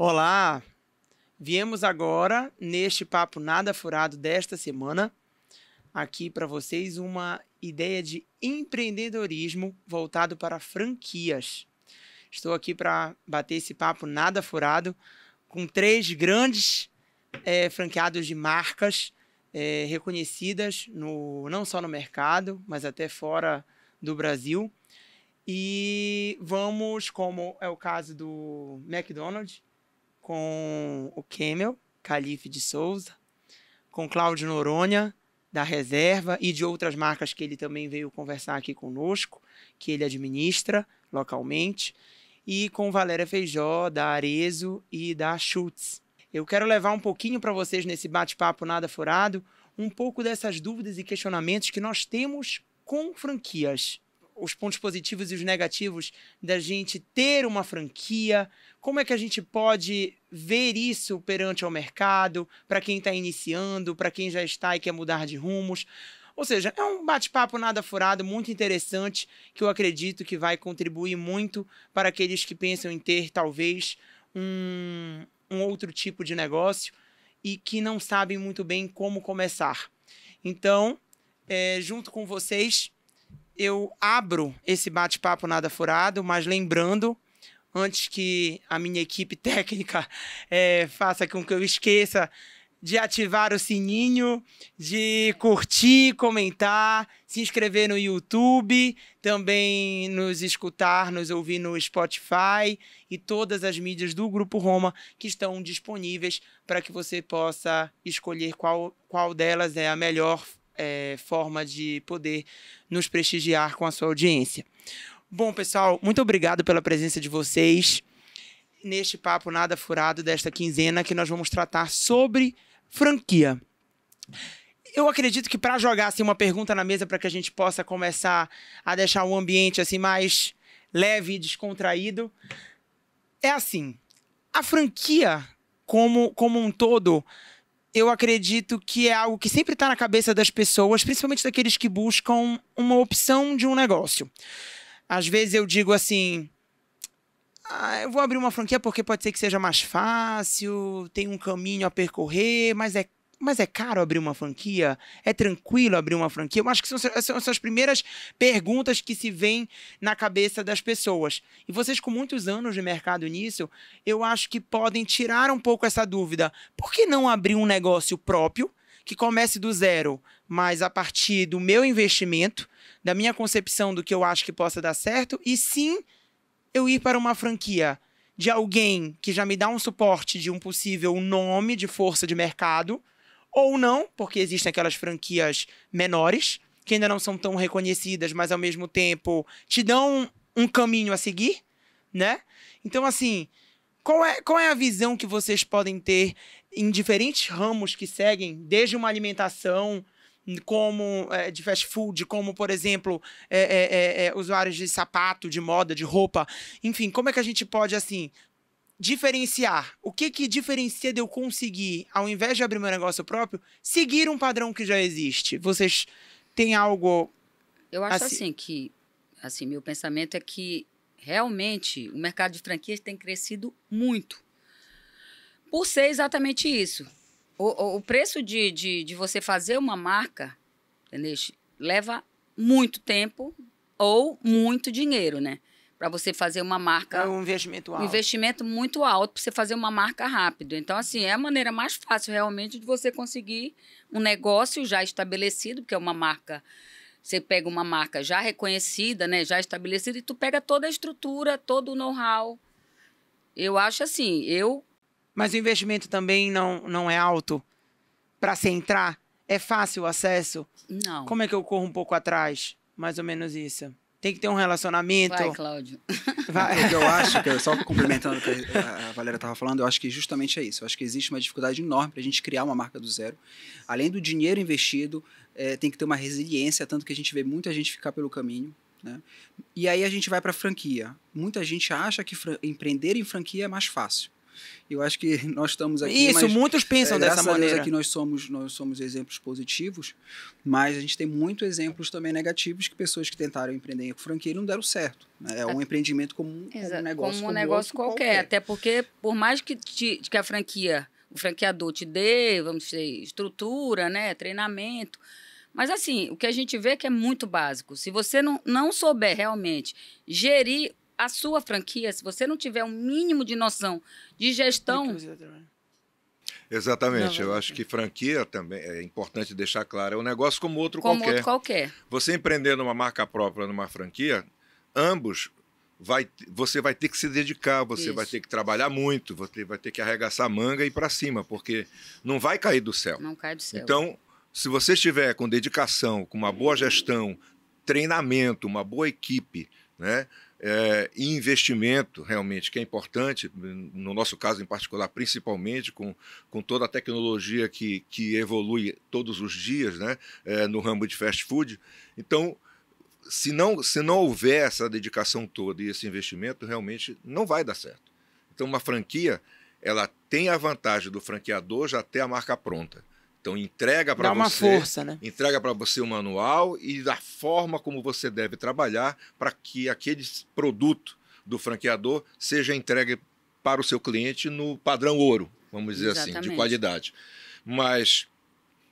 Olá! Viemos agora, neste Papo Nada Furado desta semana, aqui para vocês uma ideia de empreendedorismo voltado para franquias. Estou aqui para bater esse papo nada furado com 3 grandes franqueados de marcas reconhecidas, não só no mercado, mas até fora do Brasil. E vamos, como é o caso do McDonald's, com o Camel, Calife de Souza, com Cláudio Noronha, da Reserva, e de outras marcas que ele também veio conversar aqui conosco, que ele administra localmente, e com Valéria Feijó, da Arezzo e da Schutz. Eu quero levar um pouquinho para vocês nesse bate-papo nada furado, um pouco dessas dúvidas e questionamentos que nós temos com franquias. Os pontos positivos e os negativos da gente ter uma franquia, como é que a gente pode ver isso perante ao mercado, para quem está iniciando, para quem já está e quer mudar de rumos. Ou seja, é um bate-papo nada furado, muito interessante, que eu acredito que vai contribuir muito para aqueles que pensam em ter, talvez, um outro tipo de negócio e que não sabem muito bem como começar. Então, junto com vocês, eu abro esse bate-papo nada furado, mas lembrando, antes que a minha equipe técnica faça com que eu esqueça de ativar o sininho, de curtir, comentar, se inscrever no YouTube, também nos escutar, nos ouvir no Spotify e todas as mídias do Grupo Roma que estão disponíveis para que você possa escolher qual delas é a melhor forma de poder nos prestigiar com a sua audiência. Bom, pessoal, muito obrigado pela presença de vocês neste Papo Nada Furado desta quinzena, que nós vamos tratar sobre franquia. Eu acredito que para jogar assim, uma pergunta na mesa para que a gente possa começar a deixar o ambiente assim, mais leve e descontraído, é assim, a franquia como um todo, eu acredito que é algo que sempre está na cabeça das pessoas, principalmente daqueles que buscam uma opção de um negócio. Às vezes eu digo assim, eu vou abrir uma franquia porque pode ser que seja mais fácil, tem um caminho a percorrer, mas é caro abrir uma franquia? É tranquilo abrir uma franquia? Eu acho que são as primeiras perguntas que se vêm na cabeça das pessoas. E vocês, com muitos anos de mercado nisso, eu acho que podem tirar um pouco essa dúvida. Por que não abrir um negócio próprio, que comece do zero, mas a partir do meu investimento, da minha concepção do que eu acho que possa dar certo, e sim eu ir para uma franquia de alguém que já me dá um suporte de um possível nome de força de mercado, ou não, porque existem aquelas franquias menores, que ainda não são tão reconhecidas, mas ao mesmo tempo te dão um caminho a seguir, né? Então, assim, qual é a visão que vocês podem ter em diferentes ramos que seguem, desde uma alimentação, como de fast food, como, por exemplo, usuários de sapato, de moda, de roupa, enfim, como é que a gente pode, assim, diferenciar? O que diferencia de eu conseguir, ao invés de abrir meu negócio próprio, seguir um padrão que já existe? Vocês têm algo... Eu acho assim que, assim, meu pensamento é que realmente o mercado de franquias tem crescido muito. Por ser exatamente isso. O preço de você fazer uma marca, entendeu? Leva muito tempo ou muito dinheiro, né? Para você fazer uma marca... É um investimento alto. Um investimento muito alto para você fazer uma marca rápido. Então, assim, é a maneira mais fácil realmente de você conseguir um negócio já estabelecido, porque é uma marca... Você pega uma marca já reconhecida, né? Já estabelecida, e tu pega toda a estrutura, todo o know-how. Eu acho assim, Mas o investimento também não é alto para se entrar? É fácil o acesso? Não. Como é que eu corro um pouco atrás? Mais ou menos isso. Tem que ter um relacionamento. Vai, Cláudio. Vai. O que eu acho, só complementando o que a Valéria estava falando, eu acho que justamente é isso. Eu acho que existe uma dificuldade enorme para a gente criar uma marca do zero. Além do dinheiro investido, tem que ter uma resiliência, tanto que a gente vê muita gente ficar pelo caminho, né? E aí a gente vai para a franquia. Muita gente acha que empreender em franquia é mais fácil. Eu acho que nós estamos aqui... Isso, mas, muitos pensam dessa graças a Deus, maneira. aqui nós somos exemplos positivos, mas a gente tem muitos exemplos também negativos que pessoas que tentaram empreender com franquia e não deram certo. Né? É um empreendimento como um negócio, como um negócio qualquer. Até porque, por mais que a franquia, o franqueador te dê, vamos dizer, estrutura, né, treinamento, mas assim, o que a gente vê é que é muito básico. Se você não souber realmente gerir a sua franquia, se você não tiver um mínimo de noção de gestão... Exatamente. Eu acho que franquia também, é importante deixar claro, é um negócio como outro qualquer. Você empreender numa marca própria, numa franquia, ambos, você vai ter que se dedicar, você vai ter que trabalhar muito, você vai ter que arregaçar a manga e ir para cima, porque não vai cair do céu. Não cai do céu. Então, se você estiver com dedicação, com uma boa gestão, treinamento, uma boa equipe, né, e investimento realmente, que é importante, no nosso caso em particular, principalmente com toda a tecnologia que evolui todos os dias, né, no ramo de fast food. Então, se não houver essa dedicação toda e esse investimento, realmente não vai dar certo. Então, uma franquia, ela tem a vantagem do franqueador já ter a marca pronta. Então, entrega para você... Dá uma força, né? Entrega para você o manual e da forma como você deve trabalhar para que aquele produto do franqueador seja entregue para o seu cliente no padrão ouro, vamos dizer assim, de qualidade. Mas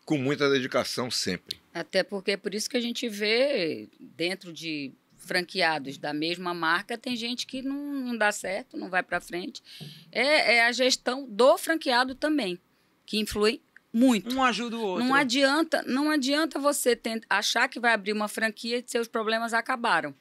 com muita dedicação sempre. Até porque é por isso que a gente vê dentro de franqueados da mesma marca, tem gente que não dá certo, não vai para frente. É a gestão do franqueado também, que influi muito. Um ajuda o outro. Não adianta você achar que vai abrir uma franquia e seus problemas acabaram.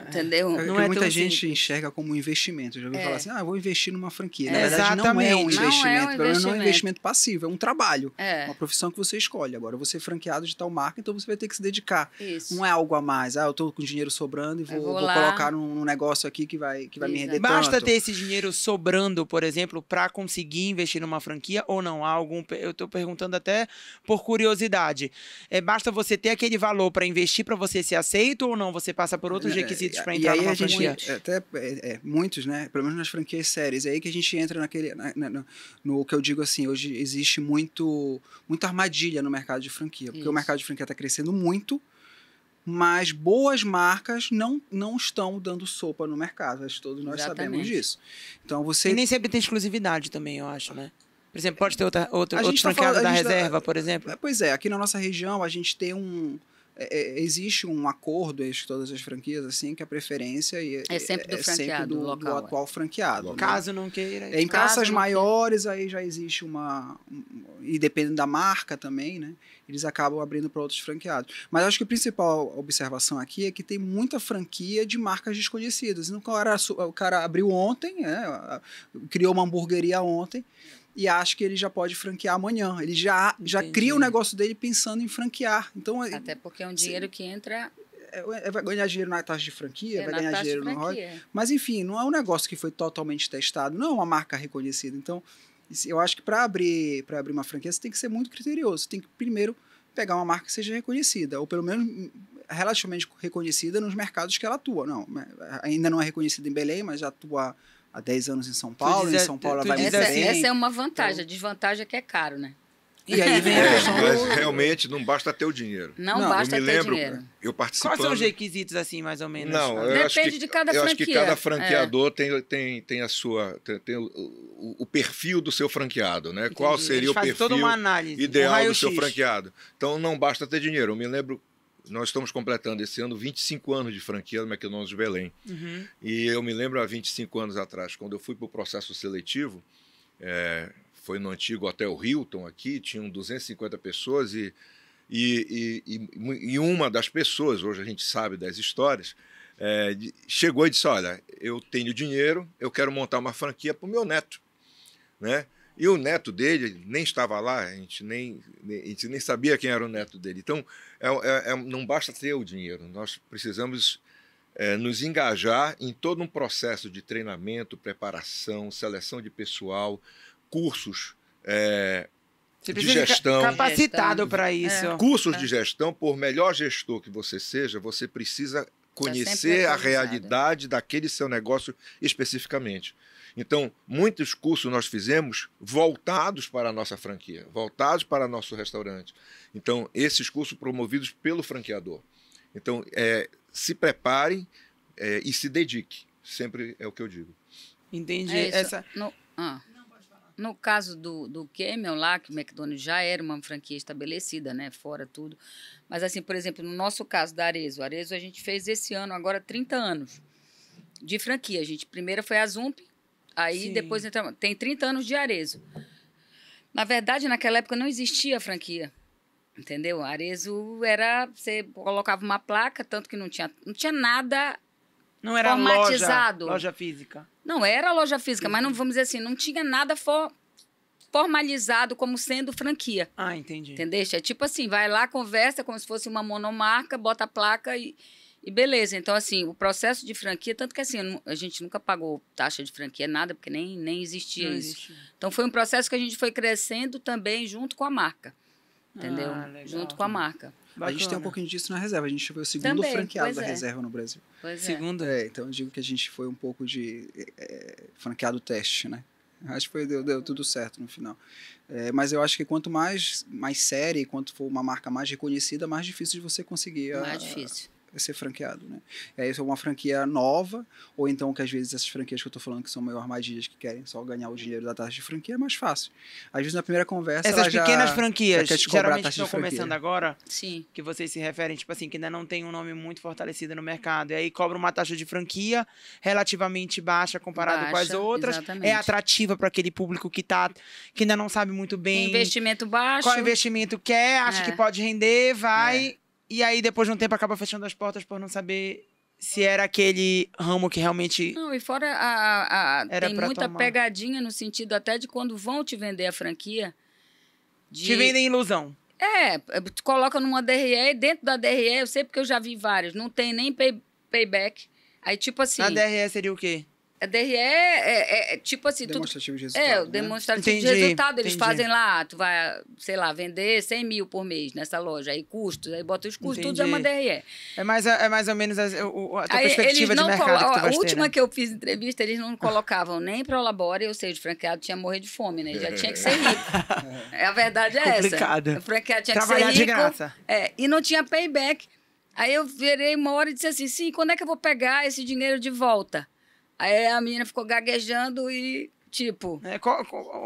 Entendeu? Não é muita gente enxerga como um investimento. Eu já ouvi falar assim, vou investir numa franquia. Na verdade, não é um investimento. Não é um investimento passivo, é um trabalho. Uma profissão que você escolhe. Agora, você é franqueado de tal marca, então você vai ter que se dedicar. Isso. Não é algo a mais. Eu estou com dinheiro sobrando e vou colocar num negócio aqui que vai me render Basta tanto. ter esse dinheiro sobrando, por exemplo, para conseguir investir numa franquia ou não? Há algum... Eu estou perguntando até por curiosidade. Basta você ter aquele valor para investir para você ser aceito ou não? Você passa por outros requisitos para entrar numa franquia? Muitos, né? Pelo menos nas franquias sérias. É aí que a gente entra no que eu digo assim, hoje existe muita armadilha no mercado de franquia. Porque o mercado de franquia está crescendo muito, mas boas marcas não estão dando sopa no mercado. Acho que todos nós sabemos disso. Então, E nem sempre tem exclusividade também, eu acho, né? Por exemplo, pode ter outro franqueado da reserva, por exemplo? Pois é, aqui na nossa região a gente tem existe um acordo entre todas as franquias, assim, que a preferência é sempre do franqueado, do atual franqueado. Né? Caso não queira. Em praças maiores, aí já existe e dependendo da marca também, né? Eles acabam abrindo para outros franqueados. Mas acho que a principal observação aqui é que tem muita franquia de marcas desconhecidas. O cara abriu ontem, criou uma hamburgueria ontem, e acha que ele já pode franquear amanhã. Ele já cria o negócio dele pensando em franquear. Então, até porque é um dinheiro que entra... vai ganhar dinheiro na taxa de franquia, vai ganhar dinheiro no royalties. Mas, enfim, não é um negócio que foi totalmente testado, não é uma marca reconhecida. Então, eu acho que para abrir uma franquia, você tem que ser muito criterioso. Você tem que, primeiro, pegar uma marca que seja reconhecida, ou pelo menos relativamente reconhecida nos mercados que ela atua. Não, ainda não é reconhecida em Belém, mas já atua há 10 anos em São Paulo. Em São Paulo ela vai muito bem. Essa é uma vantagem. A desvantagem é que é caro, né? E aí vem a questão mas realmente não basta ter o dinheiro. Não basta ter dinheiro. Eu participando... Quais são os requisitos, assim, mais ou menos? Depende de cada franquia. Eu acho que cada franqueador tem a sua... Tem o perfil do seu franqueado, né? Entendi. Qual seria o perfil toda uma análise, ideal do seu franqueado. Então não basta ter dinheiro. Eu me lembro... Nós estamos completando esse ano 25 anos de franquia do McDonald's de Belém. Uhum. E eu me lembro há 25 anos atrás, quando eu fui para o processo seletivo, foi no antigo Hotel Hilton aqui, tinham 250 pessoas e uma das pessoas, hoje a gente sabe das histórias, chegou e disse, olha, eu tenho dinheiro, eu quero montar uma franquia para o meu neto, né? E o neto dele nem estava lá, a gente nem sabia quem era o neto dele. Então, não basta ter o dinheiro, nós precisamos nos engajar em todo um processo de treinamento, preparação, seleção de pessoal, cursos de gestão. Capacitado para isso. Cursos de gestão, por melhor gestor que você seja, você precisa conhecer a atualizado. realidade daquele seu negócio especificamente. Então, muitos cursos nós fizemos voltados para a nossa franquia, voltados para nosso restaurante. Então, esses cursos promovidos pelo franqueador. Então, se preparem e se dediquem. Sempre é o que eu digo. Entendi. É isso. Essa... No caso do Camel lá, que o McDonald's já era uma franquia estabelecida, né? Fora tudo. Mas, assim, por exemplo, no nosso caso da Arezzo. A Arezzo a gente fez esse ano, agora 30 anos de franquia. A gente primeiro foi a Zump, aí Sim. depois tem 30 anos de Arezzo. Na verdade, naquela época não existia franquia. Entendeu? A Arezzo era... Você colocava uma placa, tanto que não tinha nada... Não era formatizado. loja física. Não, era loja física, mas não vamos dizer assim, não tinha nada formalizado como sendo franquia. Ah, entendi. Entendeu? É tipo assim, vai lá, conversa como se fosse uma monomarca, bota a placa e beleza. Então, assim, o processo de franquia, tanto que assim, a gente nunca pagou taxa de franquia, nada, porque nem existia Não isso. existe. Então, foi um processo que a gente foi crescendo também junto com a marca. Entendeu? Ah, legal. Junto com a marca. A gente tem um Bacana. pouquinho disso na reserva. A gente foi o segundo Também, franqueado pois da é. reserva no Brasil. Pois é. Segunda. Então eu digo que a gente foi um pouco de franqueado teste, né? Acho que deu tudo certo no final. Mas eu acho que quanto mais séria, quanto for uma marca mais reconhecida, mais difícil de você conseguir Mais difícil. ser franqueado, né? E aí, se é uma franquia nova, ou então que às vezes essas franquias que eu tô falando que são meio armadilhas, que querem só ganhar o dinheiro da taxa de franquia, é mais fácil. Às vezes na primeira conversa Essas ela já pequenas franquias, quer te cobrar a geralmente taxa de estão franquia. começando agora, Sim. que vocês se referem, tipo assim, que ainda não tem um nome muito fortalecido no mercado. E aí cobra uma taxa de franquia relativamente baixa comparado com as Baixa, outras. exatamente. É atrativa para aquele público que ainda não sabe muito bem Investimento baixo. qual investimento quer, acha É. que pode render, vai. E aí, depois de um tempo, acaba fechando as portas por não saber se era aquele ramo que realmente. Não, e fora Era tem pra muita tomar. pegadinha no sentido até de quando vão te vender a franquia. Te vendem ilusão. Tu coloca numa DRE, dentro da DRE, eu sei porque eu já vi vários, não tem nem payback. Aí, tipo assim, Na DRE seria o quê? a DRE é tipo assim, tudo. Demonstrativo de resultado, O né? demonstrativo de Entendi, resultado. Eles entendi. fazem lá, tu vai, sei lá, vender 100 mil por mês nessa loja, aí custos, aí bota os custos, tudo é uma DRE. É mais ou menos a tua Aí eles perspectiva de não mercado que tu colocam. A vai ter, última né? que eu fiz entrevista, eles não colocavam nem prolabore, ou seja, o franqueado tinha que morrer de fome, né? Já tinha que ser rico. A verdade é Complicado. essa. O franqueado tinha Trabalhar que ser de rico. graça. E não tinha payback. Aí eu virei uma hora e disse assim, sim, quando é que eu vou pegar esse dinheiro de volta? Aí a menina ficou gaguejando e, tipo...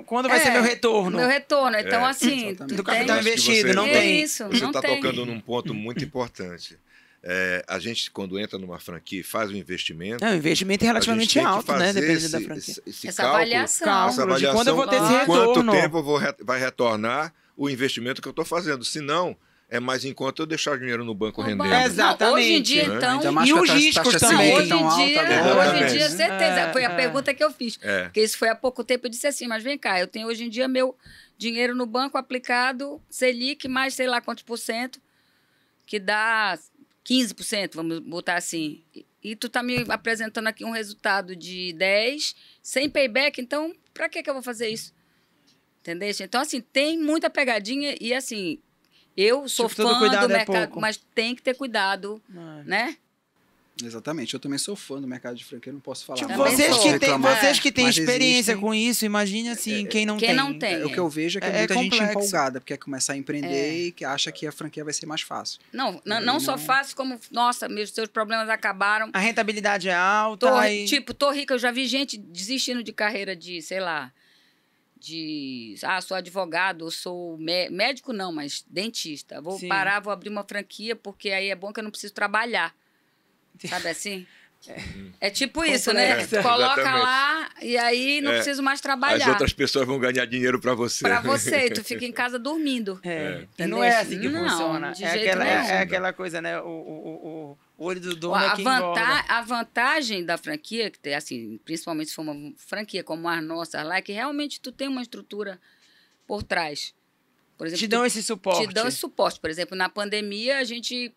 Quando vai ser meu retorno? Meu retorno. Então, assim... exatamente. Do tem- capital Eu acho que investido, você- não É tem. isso, Você não está tem. tocando num ponto muito importante. A gente, quando entra numa franquia e faz um investimento, Não, o investimento é a gente relativamente tem que alto, né? fazer Dependendo da esse- franquia. esse Essa cálculo, avaliação. Cálculo de quando eu vou ter esse Claro. em quanto retorno. tempo vai retornar o investimento que eu estou fazendo. Se não, é mais enquanto eu deixar o dinheiro no banco rendendo. Não, Exatamente, hoje em dia, né? então... Ainda mais E com a os taxa riscos Selic também. Hoje tão em alta dia, agora. hoje em dia, certeza. É, Foi a pergunta que eu fiz. É. Porque isso foi há pouco tempo. Eu disse assim, mas vem cá, eu tenho hoje em dia meu dinheiro no banco aplicado, Selic, mais sei lá quantos por cento, que dá 15%, vamos botar assim. E tu tá me apresentando aqui um resultado de 10, sem payback, então pra que eu vou fazer isso? Entendeu? Então, assim, tem muita pegadinha e, assim, eu sou Tipo, todo fã cuidado do é mercado, pouco. mas tem que ter cuidado, É. né? Exatamente. Eu também sou fã do mercado de franquia, não posso falar. Tipo, Também vocês sou. que têm, reclamar. vocês que têm Mas experiência existem- com isso, imagine assim, quem não Quem tem. não tem. O que eu vejo é que É muita gente complexo. empolgada, porque quer começar a empreender e que acha que a franquia vai ser mais fácil. Não só fácil, como, nossa, meus seus problemas acabaram. A rentabilidade é alta. Tô rica, eu já vi gente desistindo de carreira de, sei lá, sou advogado, ou sou médico não, mas dentista. Vou Sim. parar, vou abrir uma franquia, porque aí é bom que eu não preciso trabalhar. Sabe assim? É tipo isso, né? Complexo. Tu coloca Exatamente. lá e aí não preciso mais trabalhar. As outras pessoas vão ganhar dinheiro para você. Pra você, e tu fica em casa dormindo. E não é assim que Não, funciona. de É jeito aquela, nenhum. é aquela coisa, né? O olho do dono é A, quem engorda. a vantagem da franquia, que tem, assim, principalmente se for uma franquia como a nossa lá, é que realmente tu tem uma estrutura por trás. Por exemplo, Te dão esse suporte. Te dão esse suporte. Por exemplo, na pandemia, a gente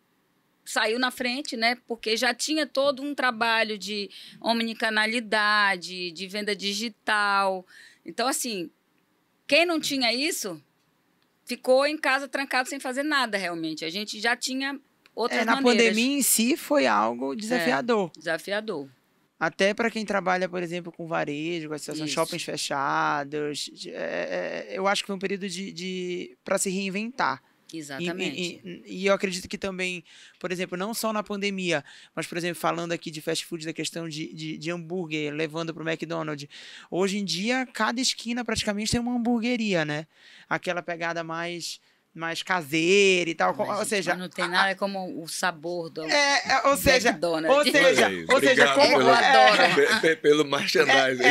saiu na frente, né? Porque já tinha todo um trabalho de omnicanalidade, de venda digital. Então, assim, quem não tinha isso ficou em casa trancado sem fazer nada, realmente. A gente já tinha outras Na maneiras. pandemia em si foi algo desafiador. Desafiador. Até para quem trabalha, por exemplo, com varejo, com a situação Isso. shoppings fechados. Eu acho que foi um período para se reinventar. Exatamente. E eu acredito que também, por exemplo, não só na pandemia, mas, por exemplo, falando aqui de fast food, da questão de hambúrguer, levando para o McDonald's. Hoje em dia, cada esquina praticamente tem uma hamburgueria, né? Aquela pegada mais caseira e tal. Ou seja, Mas não tem nada como o sabor do ou seja, McDonald's. Obrigado como Eu adoro. pelo merchandising.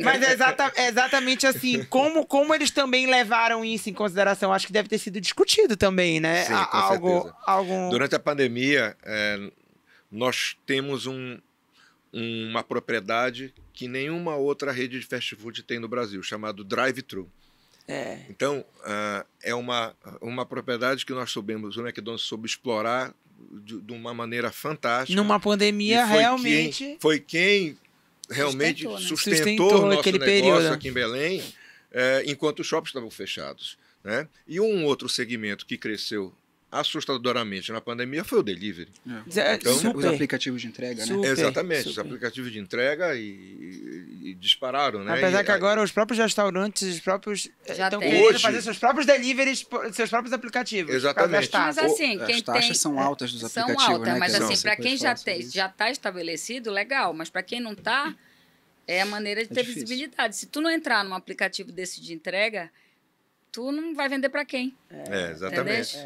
mas é exatamente assim, como eles também levaram isso em consideração, acho que deve ter sido discutido também, né? Sim, com certeza. Durante Durante a pandemia, nós temos uma propriedade que nenhuma outra rede de fast food tem no Brasil, chamado drive-thru. Então, é uma propriedade que nós soubemos, o McDonald's soube explorar de uma maneira fantástica. Numa pandemia, realmente... Foi quem realmente sustentou o nosso aquele negócio período aqui em Belém, enquanto os shoppings estavam fechados, né? E um outro segmento que cresceu assustadoramente na pandemia foi o delivery. Então, os aplicativos de entrega, né? Exatamente, os aplicativos de entrega e dispararam, né? Apesar que agora os próprios restaurantes, os próprios estão querendo Hoje, fazer seus próprios deliveries, seus próprios aplicativos. Exatamente. Mas assim, quem as taxas são altas dos aplicativos, são altas, né? mas assim, para quem já está está estabelecido, legal. Mas para quem não está, é a maneira de ter difícil. visibilidade. Se tu não entrar num aplicativo desse de entrega, tu não vai vender para quem? Exatamente.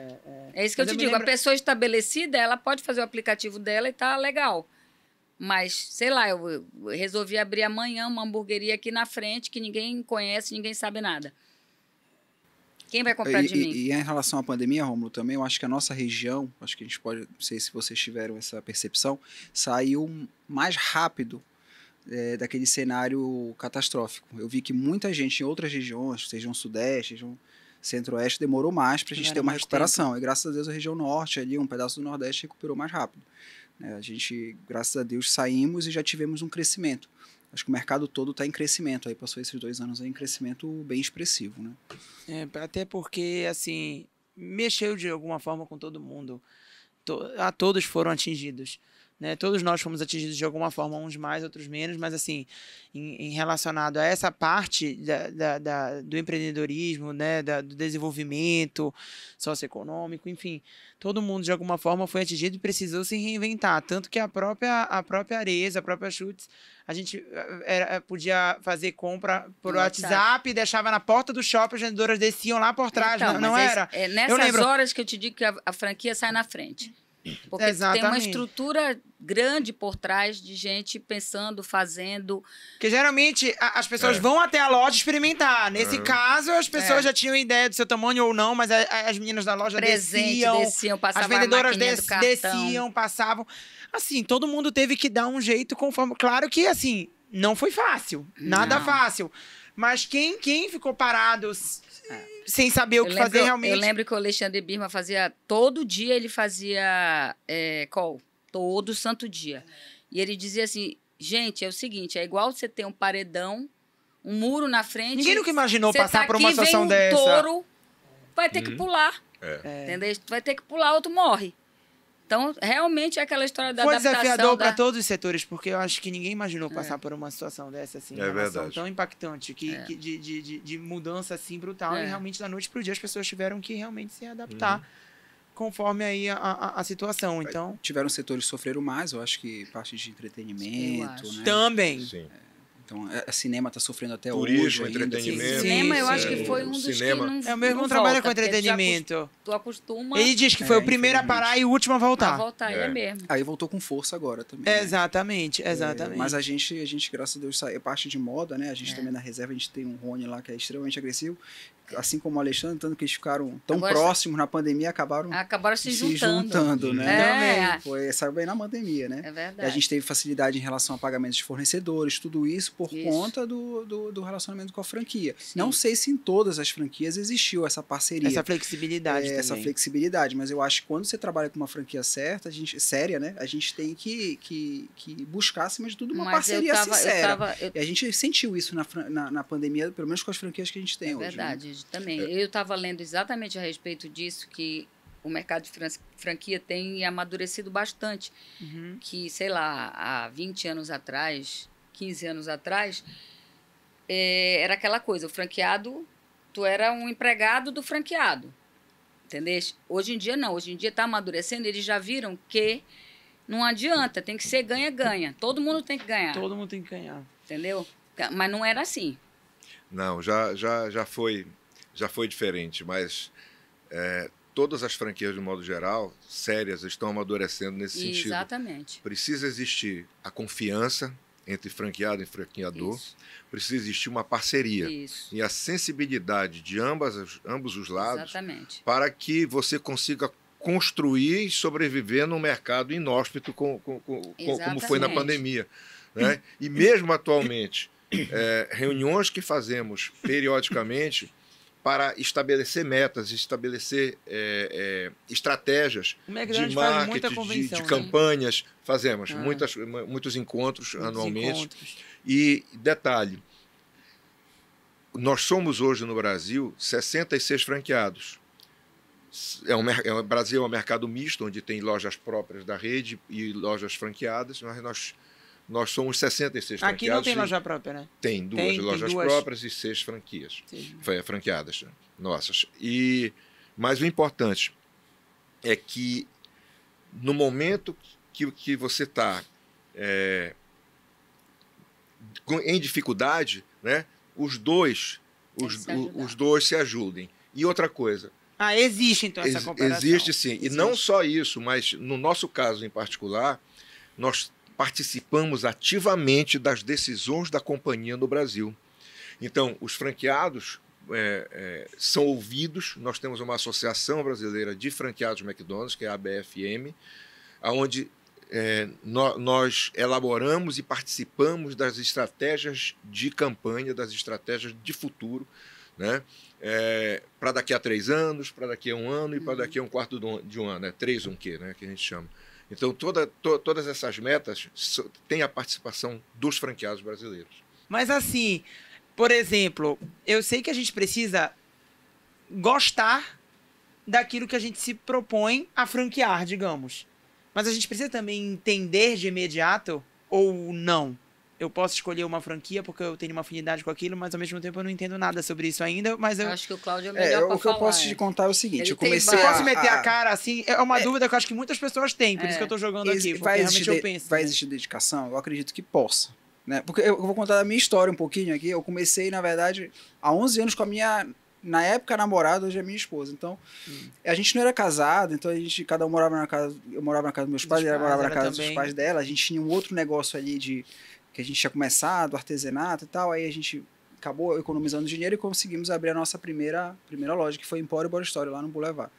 É isso que eu te digo. A pessoa estabelecida, ela pode fazer o aplicativo dela e tá legal. Mas, sei lá, eu resolvi abrir amanhã uma hamburgueria aqui na frente que ninguém conhece, ninguém sabe nada. Quem vai comprar de mim? E em relação à pandemia, Rômulo, também eu acho que a nossa região, acho que a gente pode, não sei se vocês tiveram essa percepção, saiu mais rápido daquele cenário catastrófico. Eu vi que muita gente em outras regiões, região sudeste, região centro-oeste, demorou mais para a gente ter uma recuperação. E graças a Deus a região norte, ali, um pedaço do nordeste, recuperou mais rápido. A gente, graças a Deus, saímos e já tivemos um crescimento. Acho que o mercado todo está em crescimento. Aí passou esses 2 anos aí em crescimento bem expressivo, né? Até porque, assim, mexeu de alguma forma com todo mundo. Todos foram atingidos. Né? Todos nós fomos atingidos de alguma forma, uns mais, outros menos, mas assim, em relacionado a essa parte do empreendedorismo, né? Do desenvolvimento socioeconômico, enfim, todo mundo de alguma forma foi atingido e precisou se reinventar, tanto que a própria Arezzo, a própria Schutz, a gente podia fazer compra por WhatsApp, deixava na porta do shopping, as vendedoras desciam lá por trás, então, não era? Nessas horas que eu te digo que a franquia sai na frente. Porque tem uma estrutura grande por trás de gente pensando, fazendo. Porque geralmente as pessoas vão até a loja experimentar. Nesse caso, as pessoas já tinham ideia do seu tamanho ou não, mas as meninas da loja desciam, passavam as vendedoras a desciam, passavam. Assim, todo mundo teve que dar um jeito conforme. Claro que, assim, não foi fácil. Nada fácil. Mas quem ficou parado sem saber o que fazer realmente... Eu lembro que o Alexandre Birman fazia... Todo dia ele fazia call. Todo santo dia. E ele dizia assim, gente, é o seguinte, é igual você ter um paredão, um muro na frente... Ninguém nunca imaginou passar por uma situação situação dessa. Vem um touro, vai ter que pular. Entendeu? Tu vai ter que pular, outro morre. Então, realmente é aquela história da adaptação. Foi desafiador para todos os setores, porque eu acho que ninguém imaginou passar por uma situação dessa, assim, uma relação tão impactante, de mudança assim brutal, e realmente da noite para o dia as pessoas tiveram que realmente se adaptar conforme aí a situação. Então, tiveram setores que sofreram mais, eu acho que parte de entretenimento, né? Também. Sim. Então, a cinema está sofrendo até Turismo, hoje. entretenimento. Cinema, eu acho que foi um dos cinema. que não o meu irmão trabalha com entretenimento. Tu acostuma... Ele diz que foi o primeiro a parar e o último a voltar. É mesmo. Aí voltou com força agora também. Né? Exatamente. Mas a gente, graças a Deus, é parte de moda, né? A gente também na reserva, a gente tem um Rony lá que é extremamente agressivo. Assim como o Alexandre, tanto que eles ficaram tão próximos na pandemia, acabaram se juntando, né? Saiu bem na pandemia, né? É verdade. E a gente teve facilidade em relação a pagamentos de fornecedores, tudo isso por conta do relacionamento com a franquia. Sim. Não sei se em todas as franquias existiu essa parceria. Essa flexibilidade também. Essa flexibilidade, mas eu acho que quando você trabalha com uma franquia séria, né? A gente tem que buscar, acima de tudo, uma parceria sincera. E a gente sentiu isso na pandemia, pelo menos com as franquias que a gente tem hoje. É verdade. Também. Eu estava lendo exatamente a respeito disso, que o mercado de franquia tem amadurecido bastante. Uhum. Que, sei lá, há 20 anos atrás, 15 anos atrás, era aquela coisa, o franqueado, tu era um empregado do franqueado, entendeu? Hoje em dia não, hoje em dia está amadurecendo, eles já viram que não adianta, tem que ser ganha-ganha, todo mundo tem que ganhar, Todo mundo tem que ganhar. entendeu? Mas não era assim. Não, já foi diferente, mas todas as franquias, de modo geral, sérias, estão amadurecendo nesse sentido. Exatamente. Precisa existir a confiança entre franqueado e franqueador, Isso. precisa existir uma parceria Isso. e a sensibilidade de ambos os lados Exatamente. para que você consiga construir e sobreviver num mercado inóspito como foi na Exatamente. pandemia, né? E mesmo atualmente, reuniões que fazemos periodicamente para estabelecer metas, estabelecer estratégias O de McDonald's faz muita marketing, convenção, de né? campanhas, fazemos Ah. muitos encontros Muitos anualmente. encontros. E detalhe, nós somos hoje no Brasil 66 franqueados. O Brasil é um mercado misto, onde tem lojas próprias da rede e lojas franqueadas, mas nós somos 66 franqueados. Aqui não tem e loja própria, né? Tem duas Tem lojas duas. próprias e 6 franquias. Sim. Franqueadas nossas. Mas o importante é que no momento que você está em dificuldade, né, os dois se ajudem. E outra coisa, Existe então essa cooperação. existe sim. E não só isso, mas no nosso caso em particular, nós participamos ativamente das decisões da companhia no Brasil. Então, os franqueados são ouvidos. Nós temos uma Associação Brasileira de Franqueados McDonald's, que é a ABFM, onde nós elaboramos e participamos das estratégias de campanha, das estratégias de futuro, né? Para daqui a 3 anos, para daqui a 1 ano e para daqui a um quarto de um ano, 3 um quê, né, que a gente chama. Então, todas essas metas têm a participação dos franqueados brasileiros. Mas assim, por exemplo, eu sei que a gente precisa gostar daquilo que a gente se propõe a franquear, digamos. Mas a gente precisa também entender de imediato ou não? Eu posso escolher uma franquia porque eu tenho uma afinidade com aquilo, mas ao mesmo tempo eu não entendo nada sobre isso ainda. Mas eu Acho que o Cláudio é melhor para o que falar. eu posso te contar é o seguinte, Ele eu tem comecei posso meter a cara assim? É uma dúvida que eu acho que muitas pessoas têm, por isso que eu tô jogando aqui. Porque vai realmente existir, eu penso. vai né? existir dedicação? Eu acredito que possa. Né? Porque eu vou contar a minha história um pouquinho aqui. Eu comecei, na verdade, há 11 anos com a minha, na época, namorada, hoje é minha esposa. Então, a gente não era casado, então cada um morava na casa. Eu morava na casa dos meus pais, ela morava na casa dos pais dela. A gente tinha um outro negócio ali que a gente tinha começado, artesanato e tal. Aí a gente acabou economizando dinheiro e conseguimos abrir a nossa primeira loja, que foi Empório Boa História, lá no Boulevard.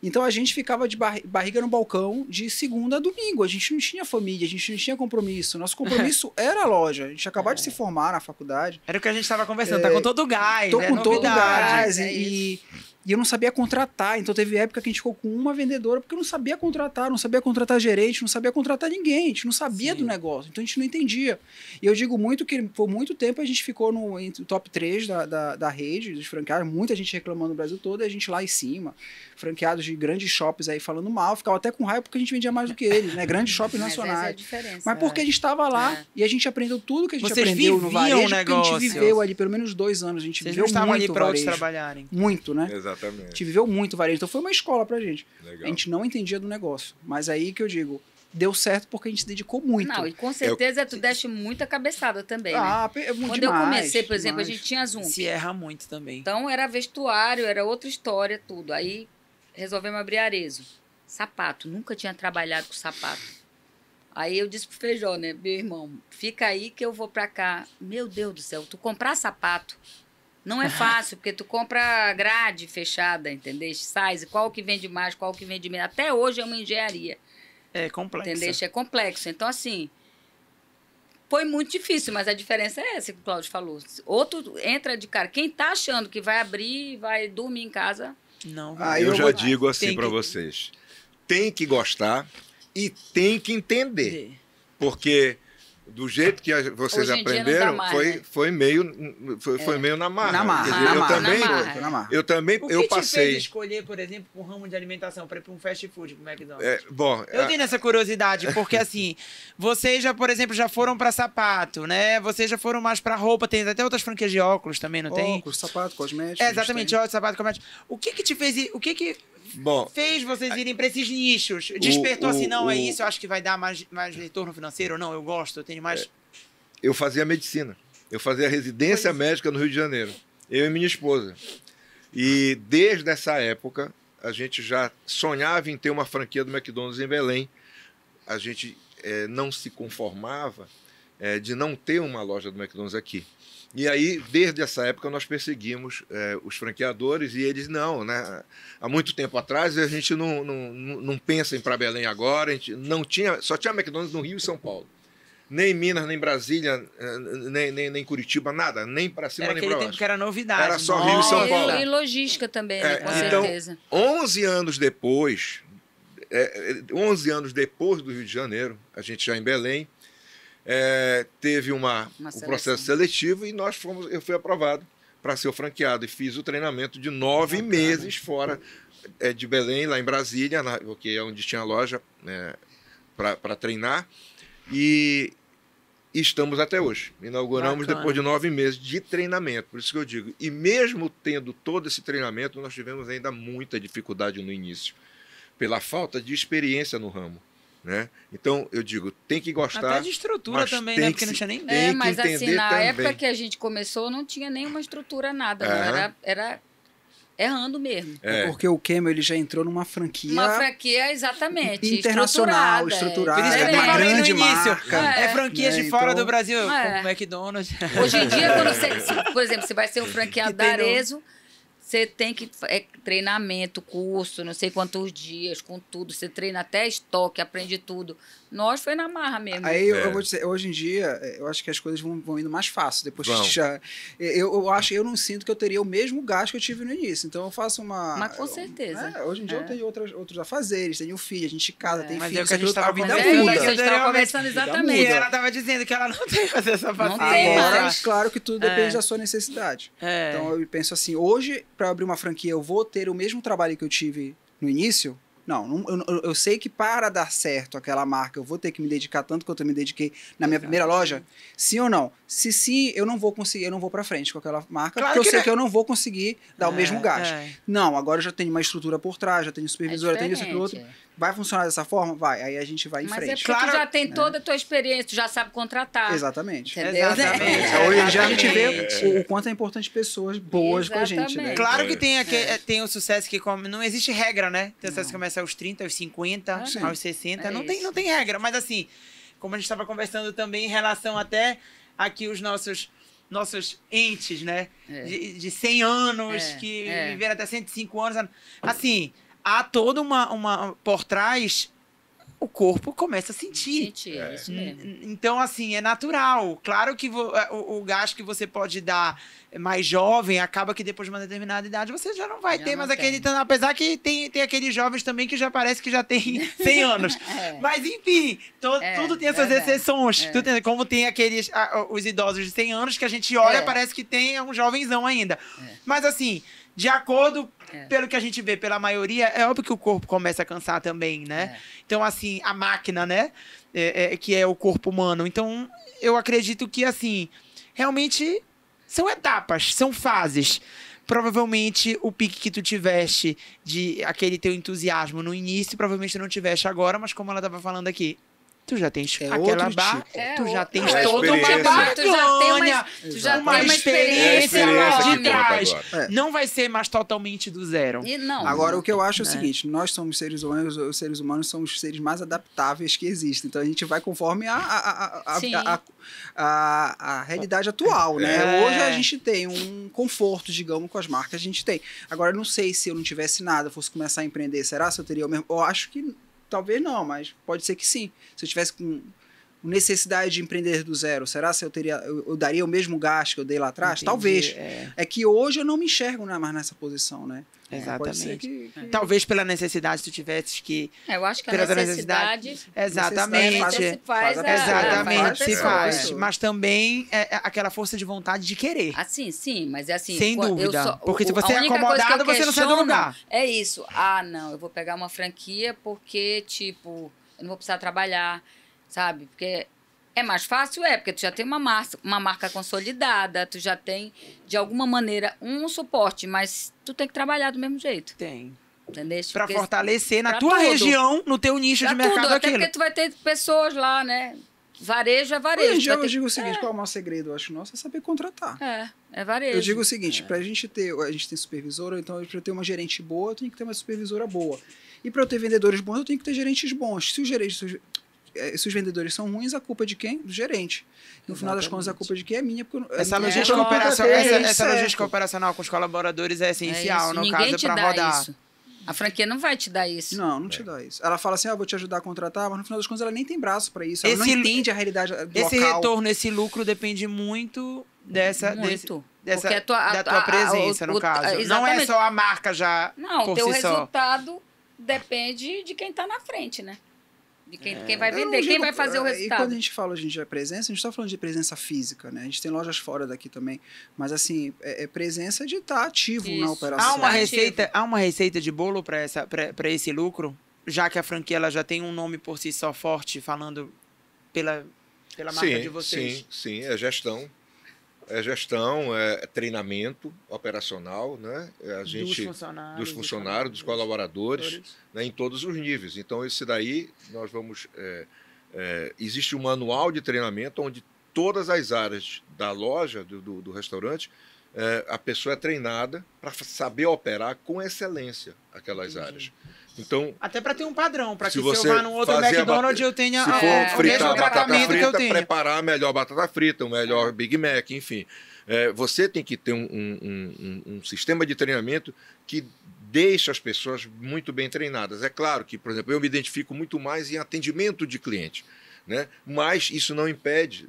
Então a gente ficava de barriga no balcão de segunda a domingo. A gente não tinha família, a gente não tinha compromisso. Nosso compromisso era a loja. A gente acabou de se formar na faculdade. Era o que a gente estava conversando, tá com todo o gás. Tô com todo o gás. É E eu não sabia contratar. Então teve época que a gente ficou com uma vendedora porque eu não sabia contratar gerente, não sabia contratar ninguém. A gente não sabia do negócio. Então a gente não entendia. E eu digo muito que por muito tempo a gente ficou no top 3 da rede dos franqueados. Muita gente reclamando no Brasil todo e a gente lá em cima. Franqueados de grandes shoppings aí falando mal. Ficava até com raiva porque a gente vendia mais do que eles, né? Grandes shoppings nacionais. Essa é a diferença, mas porque a gente estava lá e a gente aprendeu tudo que a gente Vocês aprendeu no viviam varejo. o Porque a negócio. gente viveu ali pelo menos 2 anos. A gente Vocês viveu não estavam ali muito para outros varejo. trabalharem. Muito, né? A Exatamente. gente viveu muito varejo. Então foi uma escola pra gente. Legal. A gente não entendia do negócio. Mas aí que eu digo, deu certo porque a gente se dedicou muito. Não, e com certeza tu deste muita cabeçada também, né? Muito Quando demais, eu comecei, por exemplo, demais. a gente tinha Zoom. Se erra muito também. Então era vestuário, era outra história, tudo. Aí resolvemos abrir Arezzo. Sapato, nunca tinha trabalhado com sapato. Aí eu disse pro Feijó, né, meu irmão, fica aí que eu vou pra cá. Meu Deus do céu, tu comprar sapato não é fácil, porque tu compra grade fechada, entendeu? Size, qual que vende mais, qual que vende menos. Até hoje é uma engenharia. É complexo. Entendeu? É complexo. Então, assim, foi muito difícil, mas a diferença é essa que o Cláudio falou. Outro entra de cara. Quem tá achando que vai abrir, vai dormir em casa. Não, Eu já digo assim para vocês. Tem que gostar e tem que entender. Porque do jeito que vocês Hoje em dia não aprenderam, dá mais, né? foi meio na marra. Na marra. Quer dizer, Na eu marra, também, na marra. Foi na marra. eu também, O que eu te fez passei. escolher, por exemplo, um ramo de alimentação para ir para um fast food, pro McDonald's? Eu tenho essa curiosidade, porque assim, vocês já, por exemplo, já foram para sapato, né? Vocês já foram mais para roupa, tem até outras franquias de óculos também, não tem? Óculos, sapato, cosméticos. Exatamente, óculos, sapato, cosméticos. O que te fez, o que fez vocês irem para esses nichos? Despertou assim, não, é isso, eu acho que vai dar mais retorno financeiro, ou não, eu gosto, eu tenho mais... Eu fazia medicina. Eu fazia residência médica no Rio de Janeiro. Eu e minha esposa. E desde essa época, a gente já sonhava em ter uma franquia do McDonald's em Belém. A gente não se conformava de não ter uma loja do McDonald's aqui. E aí, desde essa época, nós perseguimos os franqueadores e eles não, né? Há muito tempo atrás, a gente não pensa em ir para Belém agora, a gente não tinha, só tinha McDonald's no Rio e São Paulo. Nem Minas, nem Brasília, nem Curitiba, nada, nem para cima Era nem aquele para tempo baixo. que era novidade. Era só Rio e São Paulo. E logística também, né? Com Então, certeza. 11 anos depois do Rio de Janeiro, a gente já em Belém, teve um processo seletivo e eu fui aprovado para ser o franqueado e fiz o treinamento de 9 meses fora de Belém, lá em Brasília, que é onde tinha a loja para treinar, e estamos até hoje. Inauguramos depois de 9 meses de treinamento, por isso que eu digo. E mesmo tendo todo esse treinamento, nós tivemos ainda muita dificuldade no início, pela falta de experiência no ramo. Né? Então, eu digo, tem que gostar. Até de estrutura também, né? Porque não tinha nem... Mas que assim, na também. época que a gente começou, não tinha nenhuma estrutura, nada. Não, era errando mesmo. Porque o Camel, ele já entrou numa franquia... Uma franquia, exatamente. Internacional, estruturada, Por isso que eu uma falei no grande início. marca. É franquia de fora então, do Brasil, como McDonald's. Hoje em dia, quando você, por exemplo, você vai ser um franqueado da Arezzo, você tem que... treinamento, curso, não sei quantos dias, com tudo. Você treina até estoque, aprende tudo. Nós foi na marra mesmo. Aí eu vou dizer, hoje em dia, eu acho que as coisas vão indo mais fácil. Depois que já... Eu não sinto que eu teria o mesmo gasto que eu tive no início. Então eu faço uma... Mas com certeza. Hoje em dia eu tenho outros afazeres, tenho filho, a gente casa, tem Mas filho. é o que a gente estava vida conversando. muda. A gente estava conversando E exatamente. ela estava dizendo que ela não tem essa paciência. Não tem Agora, mais. claro que tudo depende da sua necessidade. Então eu penso assim, hoje, para abrir uma franquia, eu vou ter o mesmo trabalho que eu tive no início? Não, eu sei que para dar certo aquela marca, eu vou ter que me dedicar tanto quanto eu me dediquei na minha primeira loja? Sim ou não? Se sim, eu não vou conseguir, eu não vou para frente com aquela marca, Claro porque eu sei não. que eu não vou conseguir dar o mesmo gasto. Não, agora eu já tenho uma estrutura por trás, já tenho supervisora, tenho isso, aquilo outro. Vai funcionar dessa forma? Vai. Aí a gente vai em Mas frente. é porque tu já tem toda a tua experiência, tu já sabe contratar. Exatamente. Entendeu? Exatamente. Hoje em dia a gente vê o quanto é importante pessoas boas com a gente, né? Claro que tem o sucesso que não existe regra, né? Tem sucesso que começa aos 30, aos 50, aos 60. Não tem regra. Mas assim, como a gente estava conversando também em relação até aqui os nossos entes, né? De 100 anos, que viveram até 105 anos. Assim, há toda uma por trás, o corpo começa a sentir. Isso mesmo. Então, assim, é natural. Claro que o gasto que você pode dar mais jovem, acaba que depois de uma determinada idade você já não vai ter mais aquele... Apesar que tem aqueles jovens também que já parece que já tem 100 anos. Mas, enfim, tudo tem as suas exceções. Como tem os idosos de 100 anos que a gente olha, parece que tem um jovenzão ainda. Mas, assim... De acordo, pelo que a gente vê, pela maioria, é óbvio que o corpo começa a cansar também, né? Então, assim, a máquina, né? Que é o corpo humano. Então, eu acredito que, assim, realmente são etapas, são fases. Provavelmente, o pique que tu tiveste de aquele teu entusiasmo no início, provavelmente não tiveste agora, mas como ela estava falando aqui, tu já tens aquela barra, tu já tens toda uma bagagem, tu já tem uma experiência lá de trás. Não vai ser mais totalmente do zero. Agora, o que eu acho é o seguinte, nós somos seres humanos, os seres humanos são os seres mais adaptáveis que existem. Então, a gente vai conforme a realidade atual, né? Hoje a gente tem um conforto, digamos, com as marcas que a gente tem. Agora, eu não sei se eu não tivesse nada, fosse começar a empreender, será se eu teria o mesmo? Eu acho que talvez não, mas pode ser que sim. Se eu tivesse com necessidade de empreender do zero? Será se eu daria o mesmo gasto que eu dei lá atrás? Entendi, Talvez. É que hoje eu não me enxergo mais nessa posição, né? Pode ser Exatamente. Talvez pela necessidade tu tivesses que... Eu acho que a pela necessidade... Exatamente. se faz Exatamente, a se pessoa. faz. Mas também é aquela força de vontade de querer. Assim, sim, mas é assim... Sem dúvida. Porque se você a é única coisa que acomodado, eu você não sai do questiono lugar. É isso. Ah, não, eu vou pegar uma franquia porque, tipo, eu não vou precisar trabalhar, sabe? Porque... É mais fácil? Porque tu já tem uma marca consolidada, tu já tem, de alguma maneira, um suporte, mas tu tem que trabalhar do mesmo jeito. Tem. Entendeu? Pra Porque fortalecer na pra tua tudo. região, no teu nicho de pra mercado tudo, até aquilo. porque tu vai ter pessoas lá, né? Varejo é varejo. Hoje em dia tu vai eu ter digo o seguinte, qual é o maior segredo, eu acho nosso, é saber contratar. É varejo. Eu digo o seguinte, a gente tem supervisora, então para eu ter uma gerente boa, eu tenho que ter uma supervisora boa. E para eu ter vendedores bons, eu tenho que ter gerentes bons. Se os vendedores são ruins, a culpa é de quem? Do gerente. No final das contas, a culpa é de quem? É minha. Porque Essa eu logística, não essa logística operacional com os colaboradores é essencial, no Ninguém caso, te para dá rodar. isso. A franquia não vai te dar isso. Não te dá isso. Ela fala assim, vou te ajudar a contratar, mas no final das contas ela nem tem braço para isso. Ela não Esse- entende a realidade do Esse local. retorno, esse lucro depende muito Muito. dessa, Porque da tua presença, no caso. Não é exatamente. só a marca já Não, por o teu si só. resultado depende de quem está na frente, né? De quem vai Eu não vender, quem digo- vai fazer o E resultado. quando a gente fala hoje em dia presença, a gente está falando de presença física, né? A gente tem lojas fora daqui também, mas assim, é presença de estar ativo na Isso. operação. Há uma receita de bolo para esse lucro, já que a franquia ela já tem um nome por si só forte, falando pela marca de vocês. Sim, é gestão. É gestão, é treinamento operacional, né? A gente, dos funcionários, dos colaboradores, né? Em todos os níveis. Então, esse daí, nós vamos... existe um manual de treinamento onde todas as áreas da loja, do restaurante, a pessoa é treinada para saber operar com excelência aquelas áreas. Então, Até para ter um padrão, para que se você eu vá num outro fazer McDonald's eu tenha se o for mesmo fritar a batata tratamento que eu frita, tenho. preparar a melhor batata frita, o melhor Big Mac, enfim. Você tem que ter um sistema de treinamento que deixa as pessoas muito bem treinadas. É claro que, por exemplo, eu me identifico muito mais em atendimento de cliente, né? Mas isso não impede.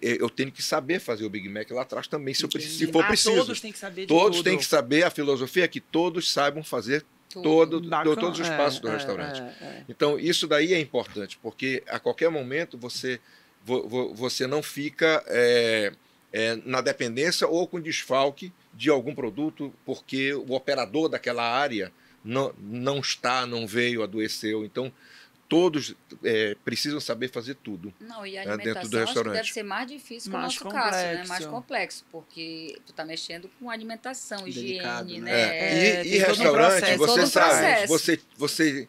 Eu tenho que saber fazer o Big Mac lá atrás também, se for preciso. Todos têm que saber de Todos tudo. têm que saber, a filosofia é que todos saibam fazer todos os passos do restaurante. Então, isso daí é importante, porque a qualquer momento você não fica na dependência ou com desfalque de algum produto, porque o operador daquela área não veio, adoeceu. Então, todos precisam saber fazer tudo. Não, e a dentro do alimentação acho que restaurante. deve ser mais difícil que o Mais nosso caso, né? complexo. Mais complexo, porque tu tá mexendo com alimentação, Delicado, higiene, né? né? E tem todo um restaurante, processo. você Todo um sabe, processo.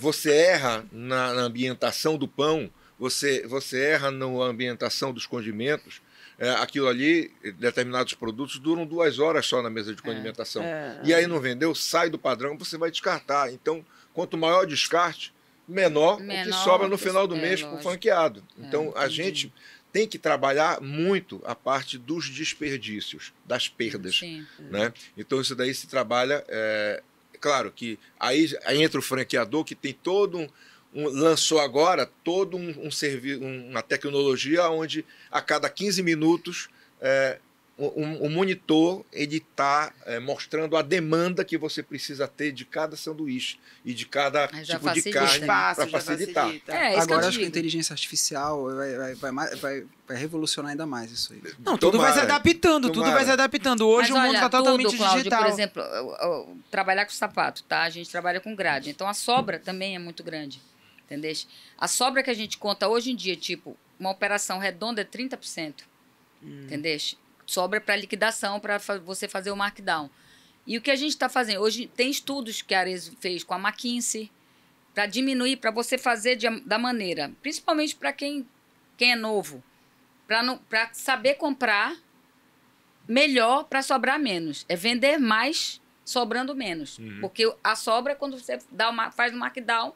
você erra na ambientação do pão, você erra na ambientação dos condimentos. Aquilo ali, determinados produtos, duram 2 horas só na mesa de condimentação. E aí não vendeu, sai do padrão, você vai descartar. Então, quanto maior o descarte, menor o que sobra no final do mês para o franqueado. Então, a gente tem que trabalhar muito a parte dos desperdícios, das perdas. Sim. Né? Então, isso daí se trabalha... claro que aí entra o franqueador, que tem todo lançou agora todo um serviço, uma tecnologia onde a cada 15 minutos o monitor está mostrando a demanda que você precisa ter de cada sanduíche e de cada tipo de carne para facilitar. Agora acho que a inteligência artificial vai revolucionar ainda mais isso aí. Não, tudo vai se adaptando, tudo vai se adaptando. Hoje Mas o mundo está totalmente Cláudio, digital. por exemplo, trabalhar com sapato, tá? A gente trabalha com grade. Então, a sobra também é muito grande. Entendeu? A sobra que a gente conta hoje em dia, tipo, uma operação redonda é 30%. Entendeu? Sobra para liquidação, para você fazer o markdown. E o que a gente está fazendo? Hoje tem estudos que a Arezzo fez com a McKinsey para diminuir, para você fazer da maneira, principalmente para quem é novo, para saber comprar melhor para sobrar menos. É vender mais sobrando menos. Porque a sobra, quando você faz o markdown,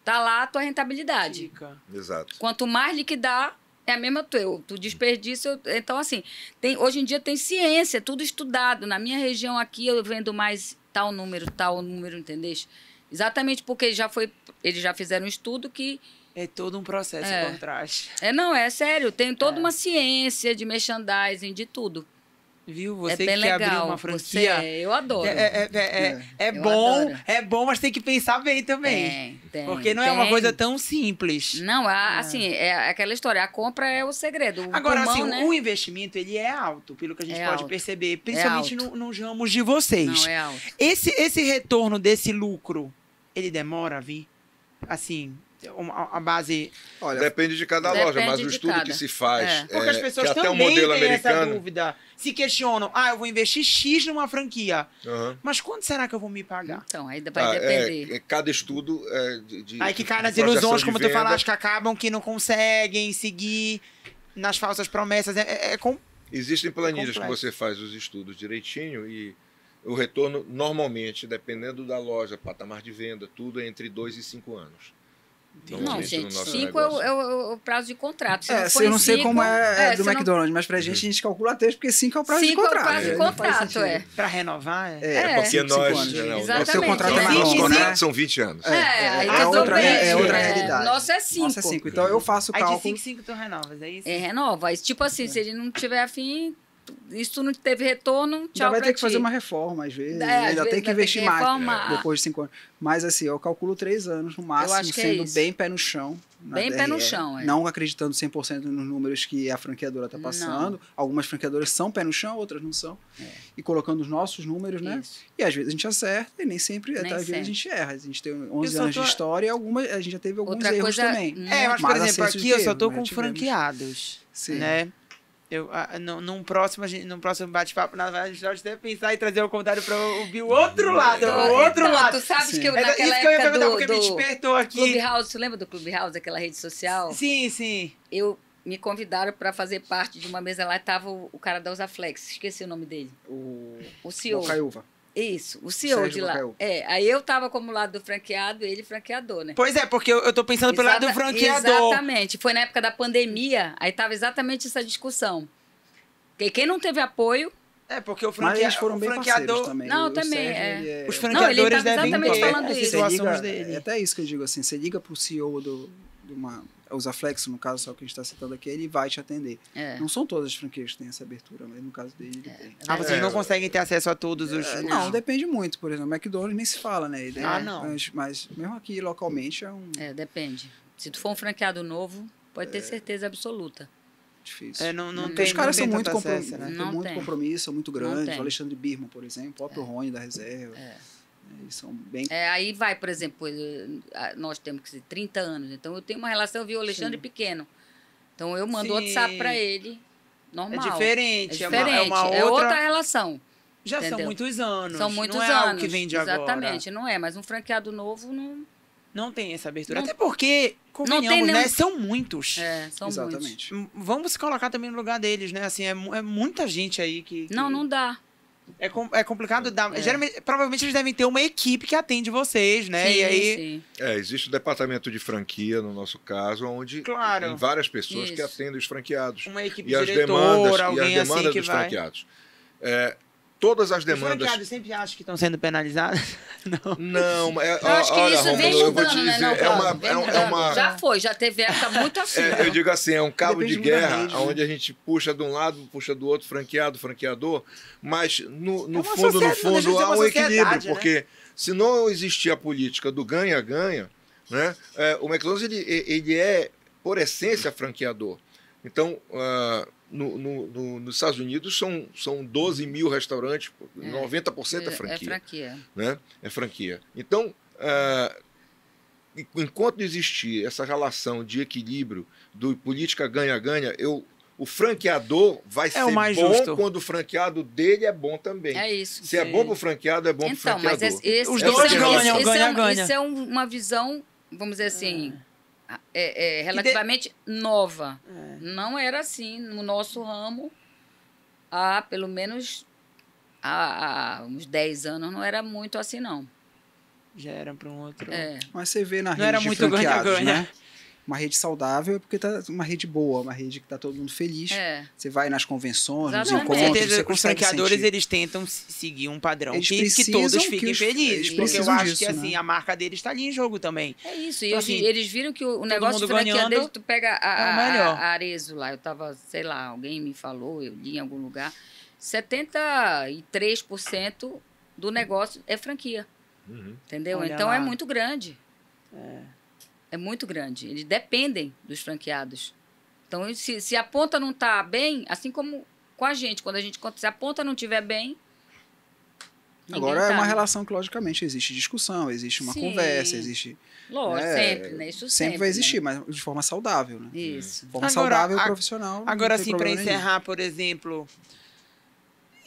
tá lá a tua rentabilidade. Exato. Quanto mais liquidar, é a mesma tu desperdício. Então, assim, hoje em dia tem ciência, tudo estudado. Na minha região aqui, eu vendo mais tal número, entendeu? Exatamente porque eles já fizeram um estudo que É todo um processo por trás. Não, é sério. Tem toda uma ciência de merchandising, de tudo. Viu? Você bem que quer legal. abrir uma franquia. Eu adoro. Eu bom, adoro. é bom, mas tem que pensar bem também. Porque não é uma coisa tão simples. Não, assim, é aquela história. A compra é o segredo. Agora, pulmão, assim, né? o investimento, ele é alto, pelo que a gente pode alto. perceber. Principalmente alto. nos ramos de vocês. Não, é alto. Esse retorno desse lucro, ele demora a vir? Assim, a base... Olha, depende de cada Depende loja, mas o de estudo cada. que se faz... Porque as pessoas que até o também modelo têm essa americano... dúvida. Se questionam, eu vou investir X numa franquia. Uhum. Mas quando será que eu vou me pagar? Então, aí vai depender. Cada estudo Aí que cai de nas projeção ilusões, de como tu venda. falaste, que acabam, que não conseguem seguir nas falsas promessas. Existem planilhas que complexo. você faz os estudos direitinho e o retorno, normalmente, dependendo da loja, patamar de venda, tudo é entre 2 e 5 anos. Não, Normalmente, gente, no nosso 5 negócio. é o prazo de contrato. Se eu não sei 5, como é do se não- McDonald's, mas pra gente, a gente calcula 3, porque 5 é o prazo de 5 é o contrato. prazo de Não faz contrato, sentido. Pra renovar, Porque 5 nós... anos. Não, Exatamente. O seu contrato é É mais Nossos longo, né? contratos são 20 anos. Aí é tudo outra- bem. é outra realidade. Nosso é 5. Nossa, é 5. Então eu faço o Aí de cálculo. 5 em 5 tu renovas, é isso? Renova. Aí, tipo assim, se ele não tiver afim, isso não teve retorno, Ainda tchau vai pra ter que ti. fazer uma reforma, às vezes. Às Ainda vezes tem vai que ter investir que mais reformar. depois de 5 anos. Mas assim, eu calculo 3 anos no máximo, acho que é sendo isso. bem pé no chão. na Bem pé no DRE, chão, é. Não acreditando 100% nos números que a franqueadora está passando. Algumas franqueadoras são pé no chão, outras não são. E colocando os nossos números, né? Isso. E às vezes a gente acerta e nem sempre, Nem às vezes a sempre. gente erra. A gente tem 11 só anos tô- de história e a gente já teve alguns Outra erros coisa, também. Mas, por Mais exemplo, acertos aqui do eu que só erros, tô né? com Tivemos. franqueados, Sim. né? Num próximo bate-papo, na verdade, a gente pode até pensar em trazer o comentário para ouvir o outro lado. Tu sabes Sim. que eu, Isso naquela que eu ia época perguntar, porque me do despertou aqui. Clubhouse, tu lembra do Clubhouse, aquela rede social? Sim, sim. Me convidaram para fazer parte de uma mesa lá e tava o cara da Usaflex, esqueci o nome dele. O CEO. Bocaiúva. Isso, o CEO Sérgio de lá. Bocaiúva. Aí eu tava como lado do franqueado, ele franqueador, né? Pois é, porque eu tô pensando pelo lado do franqueador. Exatamente. Foi na época da pandemia, aí tava exatamente essa discussão. Porque quem não teve apoio... Porque o Mas eles foram bem parceiros franqueador... também. Não, O também, Sérgio, ele Os Não, ele franqueadores tava devem exatamente ter falando as isso. situações dele. É até isso que eu digo assim, você liga pro CEO de uma Usaflex, no caso só que a gente está citando aqui, ele vai te atender. Não são todas as franquias que têm essa abertura, mas no caso dele ele tem. Vocês não conseguem ter acesso a todos os... Não, depende muito. Por exemplo, o McDonald's nem se fala, né? Ele não. Mas mesmo aqui, localmente, é Depende. Se tu for um franqueado novo, pode ter certeza absoluta. difícil. Não Porque tem, os caras não são tem muito, tanto acesso, né? Não muito tem. compromisso, são muito grandes. tem. O Alexandre Birman, por exemplo, o próprio Rony da reserva. Eles são bem... Aí vai, por exemplo, nós temos que ser 30 anos, então eu tenho uma relação, eu vi o Alexandre pequeno. Então eu mando Sim. WhatsApp para ele, normal. É diferente. É diferente, uma é outra... outra relação. Já são Entendeu? muitos anos. São muitos não é anos. algo que vem de Exatamente, não é. Mas um franqueado novo não. Não tem essa abertura. Não- Até porque, convenhamos, tem né? nenhum- São muitos. São muitos. Exatamente. Vamos se colocar também no lugar deles, né? Assim, é muita gente aí que... Não dá. É complicado dar... Geralmente, provavelmente eles devem ter uma equipe que atende vocês, né? Sim, E aí... sim. Existe o departamento de franquia, no nosso caso, onde Claro. tem várias pessoas que Isso. atendem os franqueados. Uma equipe E as diretora, demandas, alguém assim que dos vai... franqueados. Todas as Os demandas... franqueados sempre acham que estão sendo penalizados? Não. Não, Eu acho que olha, isso vem Rômulo, eu vou te mudando, né? dizer, Não, Cláudio? Vem mudando. Já foi, já teve época muito assim. eu digo assim, é um cabo Depende de muito da guerra, rede, né? onde a gente puxa de um lado, puxa do outro, franqueador, mas no uma fundo, sociedade, não deixa de há ser uma um sociedade, equilíbrio, né? porque se não existir a política do ganha-ganha, né, o McDonald's ele é, por essência, franqueador. Então, nos Estados Unidos são 12 mil restaurantes, 90% é franquia. É franquia. Né? É franquia. Então, enquanto existir essa relação de equilíbrio do política ganha-ganha, o franqueador vai ser o mais bom justo. quando o franqueado dele é bom também. É isso. Se é bom para o franqueado, é bom para o Então, mas franqueador. Os dois ganham, Isso é uma visão, vamos dizer assim, relativamente nova. Não era assim no nosso ramo há pelo menos há uns 10 anos, não era muito assim, não. Já era para um outro... Mas você vê na Não era rede de muito franqueados, ganha-ganha. né? Uma rede saudável é porque tá uma rede boa, uma rede que tá todo mundo feliz. Você vai nas convenções, nos Exatamente. Com encontros, certeza, você os consegue franqueadores, sentir. eles tentam seguir um padrão Eles que precisam todos que fiquem eles felizes. Porque eu precisam acho disso, que assim, né? a marca deles está ali em jogo também. É isso, Então, e assim, eles viram que o negócio de mundo franquia ganhando deles, tu pega é o melhor. a Arezzo lá, eu tava, sei lá, alguém me falou, eu li em algum lugar, 73% do negócio é franquia, entendeu? Olha Então lá. é muito grande. É muito grande. Eles dependem dos franqueados. Então, se a ponta não está bem, assim como com a gente, se a ponta não estiver bem, ninguém Agora é tá, uma né? relação que, logicamente, existe discussão, existe uma Sim. conversa, existe... Lógico, né, sempre, né? Isso sempre vai existir, né? mas de forma saudável, né? Isso. De forma Agora, saudável e profissional. Agora, não tem assim, para problema nenhum. encerrar, por exemplo,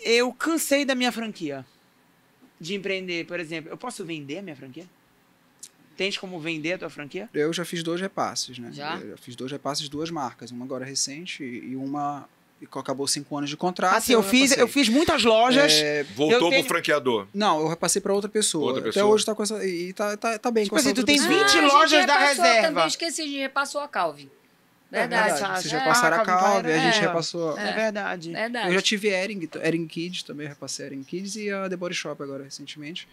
eu cansei da minha franquia de empreender, por exemplo. Eu posso vender a minha franquia? Tens como vender a tua franquia? Eu já fiz 2 repasses, né? Já? Eu fiz 2 repasses de 2 marcas, uma agora recente e uma que acabou 5 anos de contrato. Assim, eu fiz muitas lojas. Voltou tenho- pro franqueador. Não, eu repassei para outra pessoa. Outra Até pessoa. hoje tá com essa e tá bem Tipo com essa assim, tu outra tem pessoa. 20 a gente lojas da repassou reserva. Também esqueci, a gente repassou a Calvin. Verdade. Vocês já passaram a Calvin Calvin, Klein, a gente é. repassou. É verdade. Verdade. Eu já tive Ering Kids também, repassei a Ering Kids e a The Body Shop agora recentemente.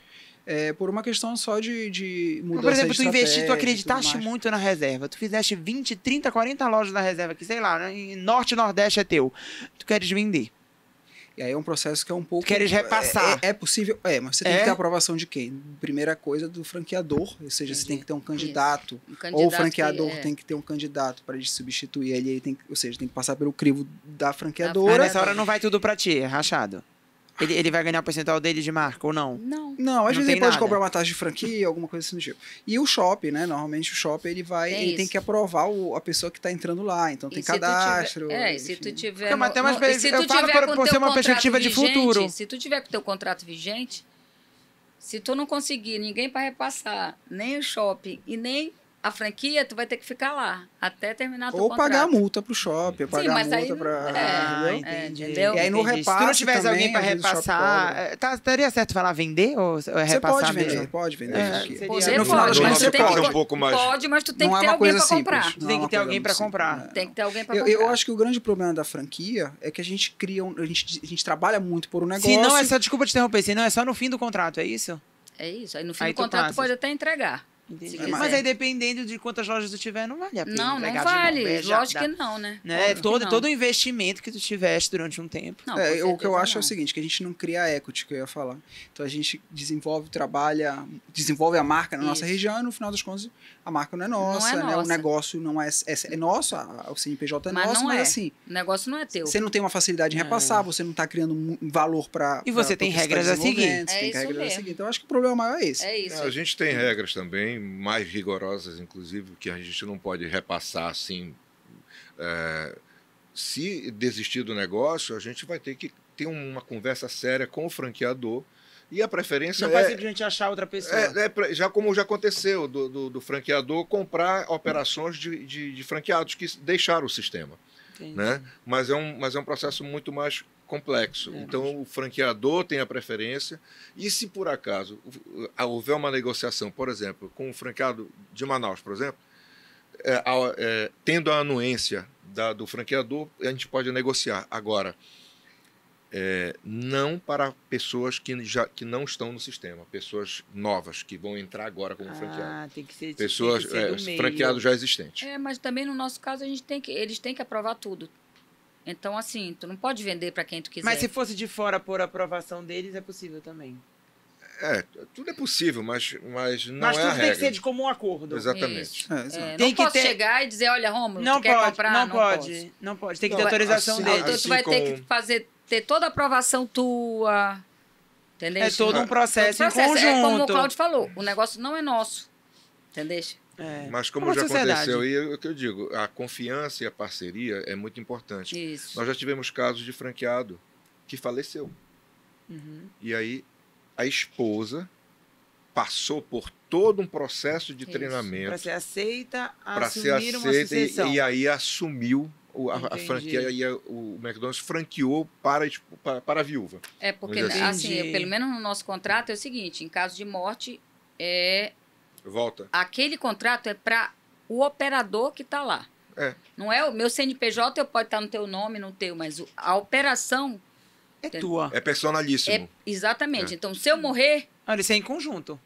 Por uma questão só de Mas, mudança por exemplo, de tu investiu, tu estratégia e tudo acreditaste mais. muito na reserva. Tu fizeste 20, 30, 40 lojas da reserva, que sei lá, né, em Norte e Nordeste é teu. Tu queres vender. E aí é um processo que é um pouco... Queres repassar. É possível... mas você tem É? que ter a aprovação de quem? Primeira coisa, do franqueador. Ou seja, você tem que ter um candidato. Um Ou o candidato franqueador que- tem que ter um candidato para ele substituir. Ele tem, ou seja, tem que passar pelo crivo da Mas franqueadora. nessa hora não vai tudo pra ti, é rachado. Ele vai ganhar o percentual dele de marca ou não? Não. Não, às Não vezes tem ele pode nada. cobrar uma taxa de franquia, alguma coisa assim do tipo. E o shopping, né? Normalmente o shopping ele tem isso. que aprovar a pessoa que está entrando lá. Então tem E se tu cadastro. tiver- e se enfim. tu tiver. Porque, mas tem umas e se eu tu falo tiver por com ser teu uma contrato perspectiva de vigente, futuro. Se tu tiver com teu contrato vigente, se tu não conseguir ninguém para repassar, nem o shopping e nem a franquia, tu vai ter que ficar lá até terminar teu Ou contrato. pagar a multa pro shopping, pagar a mas aí multa não- para. entendi. entendeu? E aí no Entendi. Se tu não repasse tivesse também, alguém pra às vezes o shopping repassar, cobra. estaria certo falar vender ou é Você repassar pode vender, mesmo? pode vender. É, franquia. seria- Você No final pode, das no mas contas, tu nosso você tem que caso pode. é um pouco mais... Pode, mas tu tem Não que é ter uma alguém coisa para simples. comprar. Tu Não tem é que uma ter coisa alguém muito pra simples. comprar. Tem que ter alguém para comprar. Eu acho que o grande problema da franquia é que a gente cria a gente trabalha muito por um negócio. Se não é só, desculpa te interromper, se não é só no fim do contrato, é isso? É isso. Aí no fim Aí do tu contrato passa. pode até entregar. Entendi. Se Mas quiser. aí dependendo de quantas lojas tu tiver, não vale a pena. Não, não entregar de vale. novo. Já Lógico dá. que não, né? Né? Óbvio que Todo, não. todo o investimento que tu tiveste durante um tempo. Não, com o que eu certeza acho é o não. seguinte, que a gente não cria equity, que eu ia falar. Então a gente desenvolve a marca na nossa Isso. região e no final das contas a marca não é nossa, né? O nossa. negócio não é nosso, o CNPJ é Mas nosso, não mas é. assim, O negócio não é teu. você não tem uma facilidade em repassar, você não está criando valor para E você tem regras a seguir. Você É tem isso regras a mesmo. seguir. Então eu acho que o problema maior é esse. É isso. A gente tem regras também, mais rigorosas, inclusive, que a gente não pode repassar assim. Se desistir do negócio, a gente vai ter que ter uma conversa séria com o franqueador. E a preferência Não vai simplesmente achar outra pessoa. já como já aconteceu, do franqueador comprar operações de franqueados que deixaram o sistema. Entendi. Né? Mas é um processo muito mais complexo. Então, o franqueador tem a preferência. E se, por acaso, houver uma negociação, por exemplo, com o franqueado de Manaus, por exemplo, tendo a anuência do franqueador, a gente pode negociar. Agora, não para pessoas que não estão no sistema, pessoas novas que vão entrar agora como franqueado. Tem que ser, Pessoas, tem que ser do meio. franqueados já existentes. Mas também no nosso caso eles têm que aprovar tudo. Então, assim, tu não pode vender para quem tu quiser. Mas se fosse de fora por aprovação deles, é possível também. Tudo é possível, mas não Mas é tudo a tem que regra. ser de comum acordo. Exatamente. Isso. Exato. Tem Não que posso ter- chegar e dizer, olha, Rômulo, Não tu quer pode, comprar? não posso. pode. Não pode. Tem que Não, ter autorização assim, Aí deles. tu vai ter como- que ter toda a aprovação tua. Entendeu? É todo um processo, Todo processo. em conjunto. É como o Cláudio falou, o negócio não é nosso. Entendeu? Mas como Uma já sociedade. aconteceu, e é o que eu digo, a confiança e a parceria é muito importante. Isso. Nós já tivemos casos de franqueado que faleceu. E aí a esposa passou por todo um processo de Isso. treinamento Para ser aceita, para ser assumir uma aceita sucessão. e aí assumiu a Entendi. franquia e o McDonald's franqueou para a viúva. É porque, Vamos dizer assim, Entendi. pelo menos no nosso contrato é o seguinte, em caso de morte, Volta. aquele contrato é para o operador que está lá. É. Não é o meu CNPJ, pode estar no teu nome, no teu, mas a operação É tua. É personalíssimo. exatamente. É. Então, se eu morrer, Olha, isso é em conjunto.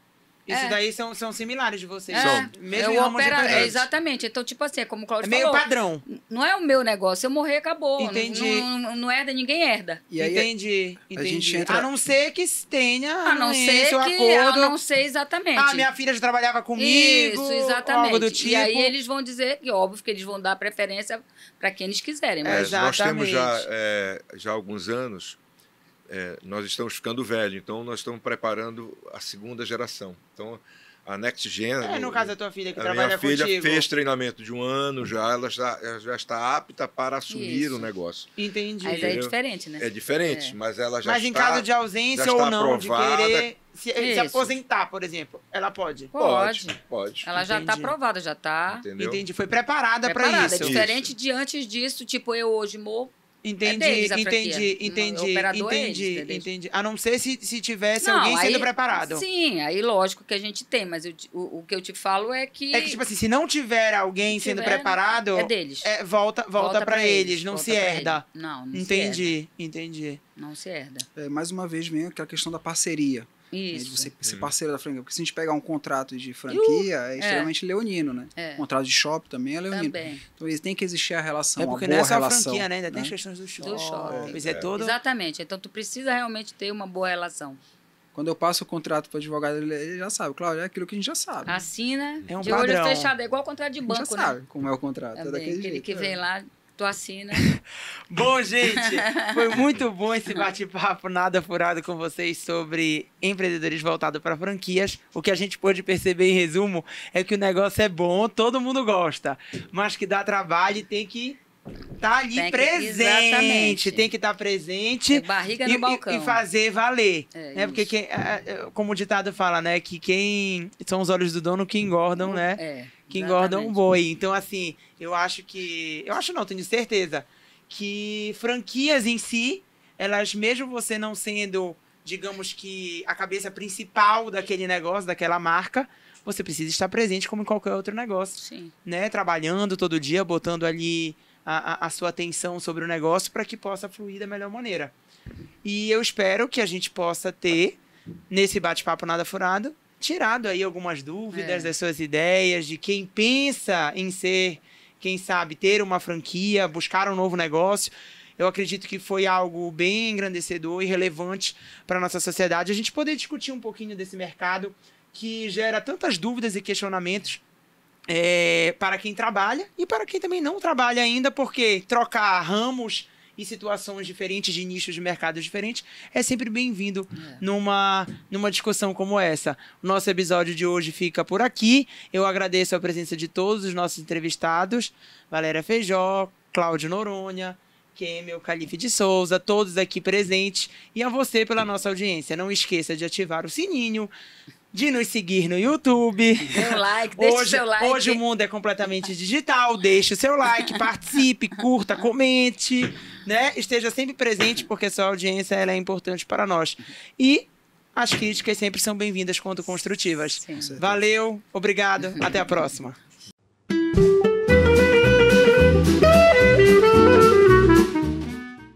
Isso É. daí são similares de vocês. Mesmo é em o ramos operador. diferentes. Exatamente. Então, tipo assim, é como o É Cláudio meio falou. padrão. Não é o meu negócio. Se eu morrer, acabou. Entendi. Não herda, ninguém herda. E aí, Entendi. a gente entra- A não ser que tenha A não ser esse que... acordo. A não ser exatamente. Ah, minha filha já trabalhava comigo. Isso, exatamente. Algo do tipo. E aí eles vão dizer que, óbvio, que eles vão dar preferência para quem eles quiserem. Mas Nós temos Exatamente. já há alguns anos, nós estamos ficando velhos, então nós estamos preparando a segunda geração. Então, a Next Gen... No caso da tua filha que a trabalha minha filha contigo. fez treinamento de 1 ano já, ela já está apta para assumir Isso. o negócio. Entendi. Mas é Entendeu? diferente, né? É diferente, mas ela já Mas está... em caso de ausência já ou está não, de aprovada. querer se Isso. aposentar, por exemplo, ela pode. Pode. Pode. Ela já está Entendi. aprovada, já está Entendeu? Entendi. Foi preparada para preparada. isso. É diferente de antes disso, tipo, eu hoje morro. Entendi, deles a entendi, franquia. entendi, O operador é entendi, eles, entendeu? entendi. A não ser se tivesse Não, alguém sendo aí- preparado. Sim, aí lógico que a gente tem, mas o que eu te falo é que... É que, tipo assim, se não tiver alguém Se sendo tiver, preparado, é deles. volta para pra eles, não volta se pra herda. eles. Não se herda. Entendi. Não se herda. mais uma vez, vem aquela questão da parceria. Né, de Isso. você ser parceiro da franquia. Porque se a gente pegar um contrato de franquia, é extremamente leonino, né? É. Contrato de shopping também é leonino. Também. Então, tem que existir a relação, É uma porque boa não é só a relação. franquia, né? Ainda tem né? as questões do shopping. shopping. É todo... Exatamente. Então, tu precisa realmente ter uma boa relação. Quando eu passo o contrato para o advogado, ele já sabe. Claro, é aquilo que a gente já sabe. Assina É um de olho padrão. fechado. É igual contrato de a gente banco, já né? sabe como é o contrato. É Também. daquele Aquele jeito. que vem lá, tu assina. Bom, gente, foi muito bom esse bate-papo nada furado com vocês sobre empreendedorismo voltado para franquias. O que a gente pôde perceber em resumo é que o negócio é bom, todo mundo gosta, mas que dá trabalho e tem que estar ali Tem que- presente. exatamente. Tem que estar presente É barriga no balcão. e fazer valer. É, Né? Porque, isso. como o ditado fala, né? Que quem são os olhos do dono que engordam, né? Que engordam um exatamente. boi. Então, assim, eu acho que... Eu acho não, tenho certeza. Que franquias em si, elas, mesmo você não sendo, digamos que, a cabeça principal daquele negócio, daquela marca, você precisa estar presente como em qualquer outro negócio. Sim. Né? Trabalhando todo dia, botando ali a sua atenção sobre o negócio para que possa fluir da melhor maneira. E eu espero que a gente possa ter, nesse bate-papo nada furado, tirado aí algumas dúvidas das suas ideias, de quem pensa em ser, quem sabe, ter uma franquia, buscar um novo negócio. Eu acredito que foi algo bem engrandecedor e relevante para a nossa sociedade. A gente poder discutir um pouquinho desse mercado que gera tantas dúvidas e questionamentos para quem trabalha e para quem também não trabalha ainda, porque trocar ramos e situações diferentes, de nichos de mercados diferentes, é sempre bem-vindo numa discussão como essa. O nosso episódio de hoje fica por aqui. Eu agradeço a presença de todos os nossos entrevistados, Valéria Feijó, Cláudio Noronha, Kemel Calife de Souza, todos aqui presentes, e a você pela nossa audiência. Não esqueça de ativar o sininho, de nos seguir no YouTube. Dê um like, deixa o seu like. Hoje o mundo é completamente digital. Deixe o seu like, participe, curta, comente, né? Esteja sempre presente, porque sua audiência ela é importante para nós. E as críticas sempre são bem-vindas quanto construtivas. Sim. Valeu, obrigado, até a próxima.